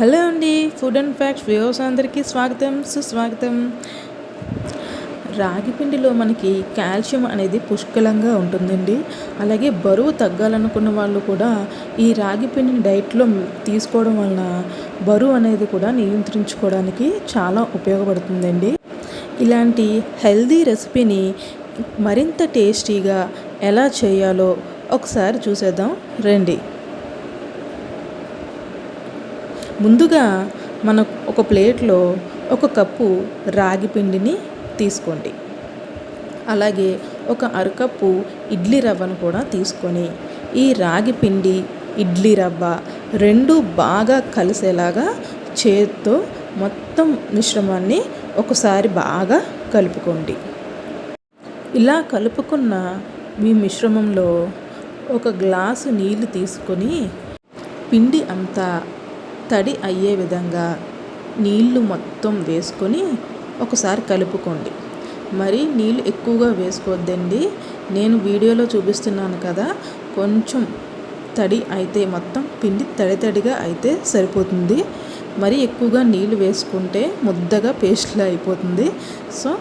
Hello అండి, food and facts viewers అందరికీ స్వాగతం సుస్వాగతం. రాగి పిండిలో మనకి కాల్షియం అనేది పుష్కలంగా ఉంటుందండి. అలాగే బరువు తగ్గాలనుకున్న వాళ్ళు కూడా ఈ రాగి పిండిని డైట్లో తీసుకోవడం వలన బరువు అనేది కూడా నియంత్రించుకోవడానికి చాలా ఉపయోగపడుతుందండి. ఇలాంటి హెల్దీ రెసిపీని మరింత టేస్టీగా ఎలా చేయాలో ఒకసారి చూసేద్దాం రండి. ముందుగా మనం ఒక ప్లేట్లో 1 కప్పు రాగి పిండిని తీసుకోండి. అలాగే 1 అరకప్పు ఇడ్లీ రవ్వను కూడా తీసుకొని ఈ రాగి పిండి ఇడ్లీ రవ్వ రెండు బాగా కలిసేలాగా చేత్తో మొత్తం మిశ్రమాన్ని ఒకసారి బాగా కలుపుకోండి. ఇలా కలుపుకున్న మీ మిశ్రమంలో 1 గ్లాసు నీళ్లు తీసుకొని పిండి అంతా తడి అయ్యే విధంగా నీళ్లు మొత్తం వేసుకొని ఒకసారి కలుపుకోండి. మరి నీళ్ళు ఎక్కువగా వేసుకోవద్దండి. నేను వీడియోలో చూపిస్తున్నాను కదా, కొంచెం తడి అయితే మొత్తం పిండి తడిగా అయితే సరిపోతుంది. మరి ఎక్కువగా నీళ్ళు వేసుకుంటే ముద్దగా పేస్ట్లా అయిపోతుంది. సో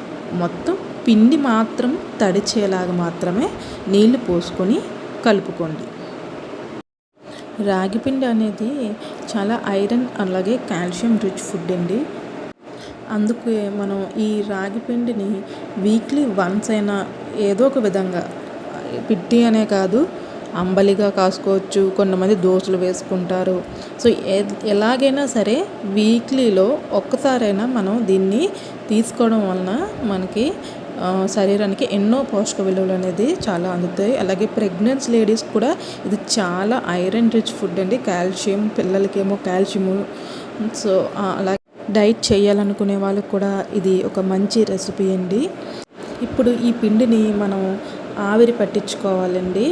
మొత్తం పిండి మాత్రం తడిచేలాగా మాత్రమే నీళ్లు పోసుకొని కలుపుకోండి. రాగి పిండి అనేది చాలా ఐరన్ అలాగే కాల్షియం రిచ్ ఫుడ్ అండి. అందుకే మనం ఈ రాగి పిండిని వీక్లీ వన్స్ అయినా ఏదో ఒక విధంగా, పిట్టి అనే కాదు, అంబలిగా కాసుకోవచ్చు, కొంతమంది దోశలు వేసుకుంటారు. సో ఎలాగైనా సరే వీక్లీలో ఒక్కసారైనా మనం దీన్ని తీసుకోవడం వలన మనకి శరీరానికి ఎన్నో పోషక విలువలు అనేది చాలా అందుతాయి. అలాగే ప్రెగ్నెన్సీ లేడీస్ కూడా ఇది చాలా ఐరన్ రిచ్ ఫుడ్ అండి. కాల్షియం, పిల్లలకేమో కాల్షియము. సో అలాగే డైట్ చేయాలనుకునే వాళ్ళకి కూడా ఇది ఒక మంచి రెసిపీ అండి. ఇప్పుడు ఈ పిండిని మనం ఆవిరి పట్టించుకోవాలండి.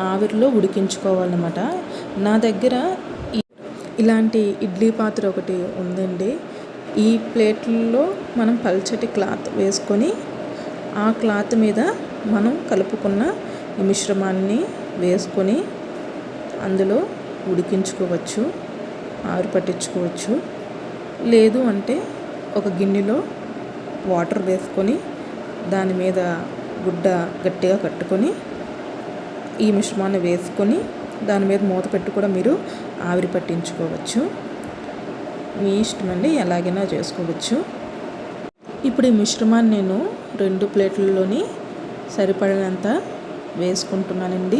ఆవిరిలో ఉడికించుకోవాలన్నమాట. నా దగ్గర ఇలాంటి ఇడ్లీ పాత్ర ఒకటి ఉందండి. ఈ ప్లేట్లలో మనం పల్చటి క్లాత్ వేసుకొని ఆ క్లాత్ మీద మనం కలుపుకున్న ఈ మిశ్రమాన్ని వేసుకొని అందులో ఉడికించుకోవచ్చు, ఆవిరి పట్టించుకోవచ్చు. లేదు అంటే ఒక గిన్నెలో వాటర్ వేసుకొని దాని మీద గుడ్డ గట్టిగా కట్టుకొని ఈ మిశ్రమాన్ని వేసుకొని దాని మీద మూత పెట్టి కూడా మీరు ఆవిరి పట్టించుకోవచ్చు. మీ ఇష్టమండి, ఎలాగైనా చేసుకోవచ్చు. ఇప్పుడు ఈ మిశ్రమాన్ని నేను 2 ప్లేట్లలోని సరిపడినంత వేసుకుంటున్నానండి.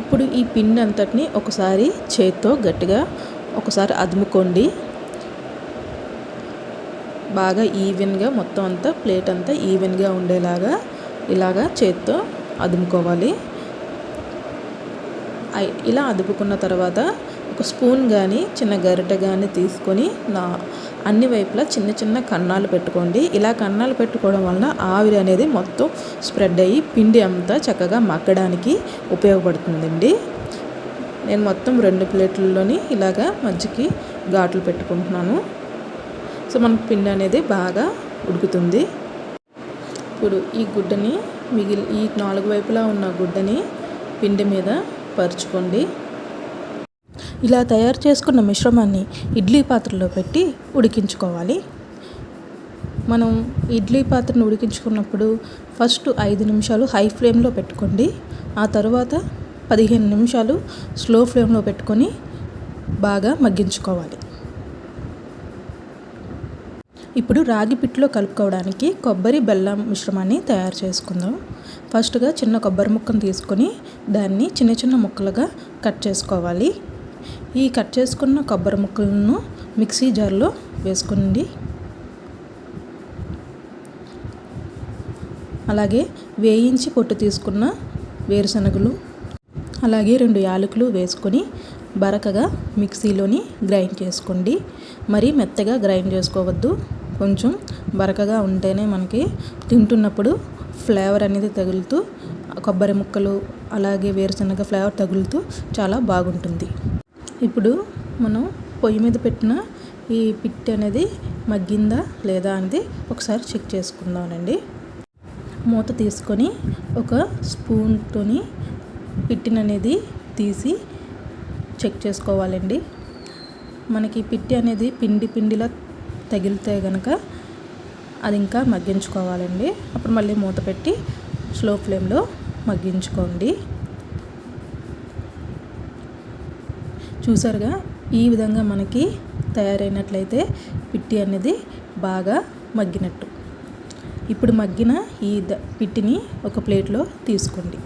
ఇప్పుడు ఈ పిండి అంతటిని ఒకసారి చేత్తో గట్టిగా ఒకసారి అదుముకోండి. బాగా ఈవెన్గా మొత్తం అంతా ప్లేట్ అంతా ఈవెన్గా ఉండేలాగా ఇలాగా చేత్తో అదుముకోవాలి. ఇలా అదుపుకున్న తర్వాత ఒక స్పూన్ కానీ చిన్న గరిటె కానీ తీసుకొని అన్ని వైపులా చిన్న చిన్న కన్నాలు పెట్టుకోండి. ఇలా కన్నాలు పెట్టుకోవడం వలన ఆవిరి అనేది మొత్తం స్ప్రెడ్ అయ్యి పిండి అంతా చక్కగా మగ్గడానికి ఉపయోగపడుతుందండి. నేను మొత్తం 2 ప్లేట్లలోని ఇలాగా మధ్యకి ఘాట్లు పెట్టుకుంటున్నాను. సో మనకు పిండి అనేది బాగా ఉడుకుతుంది. ఇప్పుడు ఈ గుడ్డని ఈ 4 వైపులా ఉన్న గుడ్డని పిండి మీద పరుచుకోండి. ఇలా తయారు చేసుకున్న మిశ్రమాన్ని ఇడ్లీ పాత్రలో పెట్టి ఉడికించుకోవాలి. మనం ఇడ్లీ పాత్రను ఉడికించుకున్నప్పుడు ఫస్ట్ 5 నిమిషాలు హై ఫ్లేమ్లో పెట్టుకోండి. ఆ తర్వాత 15 నిమిషాలు స్లో ఫ్లేమ్లో పెట్టుకొని బాగా మగ్గించుకోవాలి. ఇప్పుడు రాగి పిట్లో కలుపుకోవడానికి కొబ్బరి బెల్లం మిశ్రమాన్ని తయారు చేసుకుందాం. ఫస్ట్గా చిన్న కొబ్బరి ముక్కను తీసుకొని దాన్ని చిన్న చిన్న ముక్కలుగా కట్ చేసుకోవాలి. ఈ కట్ చేసుకున్న కొబ్బరి ముక్కలను మిక్సీ జార్లో వేసుకోండి. అలాగే వేయించి పొట్టు తీసుకున్న వేరుశనగలు, అలాగే 2 యాలకులు వేసుకొని బరకగా మిక్సీలోని గ్రైండ్ చేసుకోండి. మరీ మెత్తగా గ్రైండ్ చేసుకోవద్దు. కొంచెం బరకగా ఉంటేనే మనకి తింటున్నప్పుడు ఫ్లేవర్ అనేది తగులుతూ, కొబ్బరి ముక్కలు అలాగే వేరుశనగ ఫ్లేవర్ తగులుతూ చాలా బాగుంటుంది. ఇప్పుడు మనం పొయ్యి మీద పెట్టిన ఈ పిట్టి అనేది మగ్గిందా లేదా అనేది ఒకసారి చెక్ చేసుకుందామండి. మూత తీసుకొని ఒక స్పూన్తోని పిట్టిననేది తీసి చెక్ చేసుకోవాలండి. మనకి పిట్టి అనేది పిండిలా తగిలితే కనుక అది ఇంకా మగ్గించుకోవాలండి. అప్పుడు మళ్ళీ మూత పెట్టి స్లో ఫ్లేమ్లో మగ్గించుకోండి. చూసారుగా, ఈ విధంగా మనకి తయారైనట్లయితే పిట్టి అనేది బాగా మగ్గినట్టు. ఇప్పుడు మగ్గిన ఈ పిట్టిని ఒక ప్లేట్లో తీసుకోండి.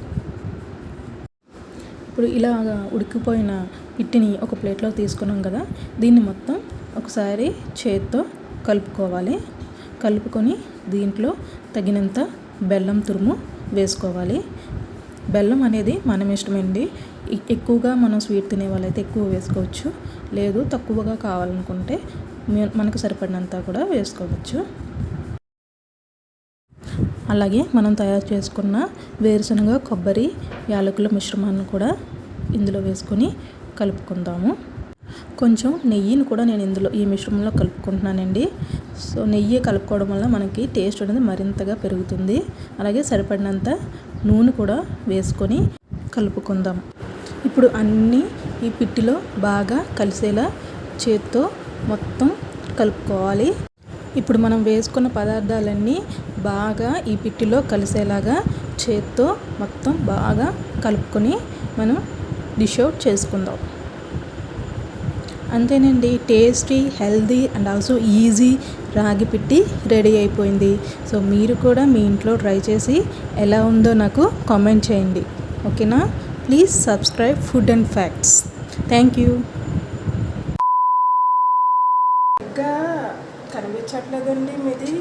ఇప్పుడు ఇలా ఉడికిపోయిన పిట్టిని ఒక ప్లేట్లో తీసుకున్నాం కదా, దీన్ని మొత్తం ఒకసారి చేత్తో కలుపుకోవాలి. కలుపుకొని దీంట్లో తగినంత బెల్లం తురుము వేసుకోవాలి. బెల్లం అనేది మనం ఇష్టమండి. ఎక్కువగా మనం స్వీట్ తినే వాళ్ళైతే ఎక్కువ వేసుకోవచ్చు, లేదు తక్కువగా కావాలనుకుంటే మనకు సరిపడినంత కూడా వేసుకోవచ్చు. అలాగే మనం తయారు చేసుకున్న వేరుశనగ, కొబ్బరి, యాలకుల మిశ్రమాన్ని కూడా ఇందులో వేసుకొని కలుపుకుందాము. కొంచెం నెయ్యిని కూడా నేను ఇందులో ఈ మిశ్రమంలో కలుపుకుంటున్నానండి. సో నెయ్యి కలుపుకోవడం వల్ల మనకి టేస్ట్ అనేది మరింతగా పెరుగుతుంది. అలాగే సరిపడినంత నూనె కూడా వేసుకొని కలుపుకుందాం. ఇప్పుడు అన్నీ ఈ పిట్టిలో బాగా కలిసేలా చేత్తో మొత్తం కలుపుకోవాలి. ఇప్పుడు మనం వేసుకున్న పదార్థాలన్నీ బాగా ఈ పిట్టిలో కలిసేలాగా చేత్తో మొత్తం బాగా కలుపుకొని మనం డిష్ అవుట్ చేసుకుందాం. అంతేనండి, tasty, healthy and also easy రాగి పిట్టి రెడీ అయిపోయింది. సో మీరు కూడా మీ ఇంట్లో ట్రై చేసి ఎలా ఉందో నాకు కామెంట్ చేయండి. ఓకేనా? Please subscribe food and facts. Thank you. ఇంకా కనిపించట్లేదండి మీది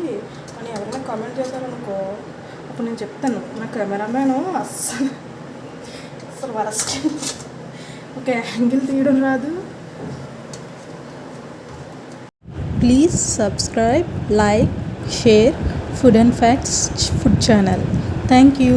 అని ఎవరైనా కామెంట్ చేశారనుకో, అప్పుడు నేను చెప్తాను నా కెమెరామ్యాను అసలు వరస్ట్, ఒక యాంగిల్ తీయడం రాదు. Please subscribe, like, share Food and Facts food channel. Thank you.